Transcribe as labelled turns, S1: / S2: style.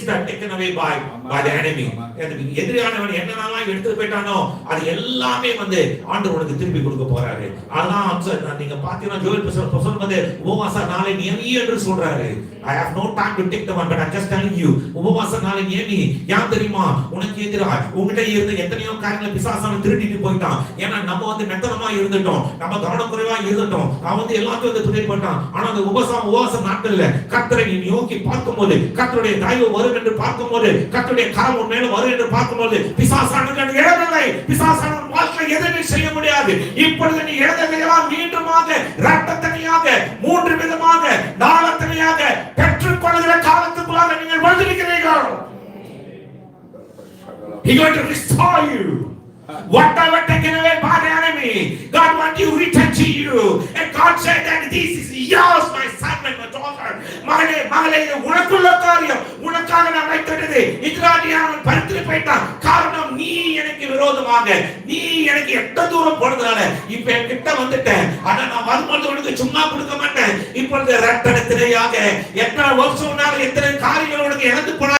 S1: that taken away by the enemy. எதிரியானவன் என்னென்னலாம் எடுத்து போயிட்டானோ அது எல்லாமே வந்து ஆண்டவர் உனக்கு திருப்பி கொடுக்க போறாரு. அதான் நீங்க பாத்தீங்கன்னா ஜோயல் சொல்லும்போது உபவாச நாளை நியமி என்று சொல்றாரு. I have no time to take the one, but I'm just telling you, உபவாச நாளை நியமி. ஏன் தெரியுமா? உனக்கு எதிரா உங்ககிட்ட இருந்து எத்தனையோ காரியங்களை பிசாசான திருடிட்டு போயிட்டான். ஏன்னா நம்ம வந்து மெத்தனமா இருந்துட்டோம், நம்ம கவனக்குறைவா இருந்துட்டோம், அவன் வந்து எல்லாத்தையும் வந்து திருடி போயிட்டான். ஆனா அந்த உபவாச நாட்கள்ல கர்த்தரை நீ நோக்கி பார்க்கும்போது, கர்த்தருடைய தயவு வரும் என்று பார்க்கும்போது, கர்த்தருடைய கரம் உன் மேல வரும் என்று பார்க்கும்போது பிசாசானவன் இழந்ததை பிசாசானவன் வாழ்க்கையில் எதுவுமே செய்ய முடியாது. இப்பொழுது நீ இழந்ததையெல்லாம் மீண்டுமாக இரட்டத்தனையாக 3 விதமாக நாளத்தனையாக பெற்றுக்கொள்கிற காலத்துக்குள்ளாக நீங்கள் வந்திருக்கிறீர்கள். He going to restore you. Whatever taken away by the enemy, God wants you return to you. And God said that this is yours, my son and my daughter. மகளே உனக்குள்ள காரியம் உனக்காக நான் வைத்தது. இஸ்ராயேலியன் பரிந்து போய்ட்டான். காரணம் நீ எனக்கு விரோதமாக நீ எனக்கு எட்ட தூரம் போனதால இப்ப என் கிட்ட வந்துட்டேன். ஆனா நான் வரும்போது உனக்கு சும்மா கொடுக்க மாட்டேன். இப்பொழுது இரட்டத்தினையாக எத்தனை வருஷம் எத்தனை காரியங்கள் உனக்கு இழந்து போன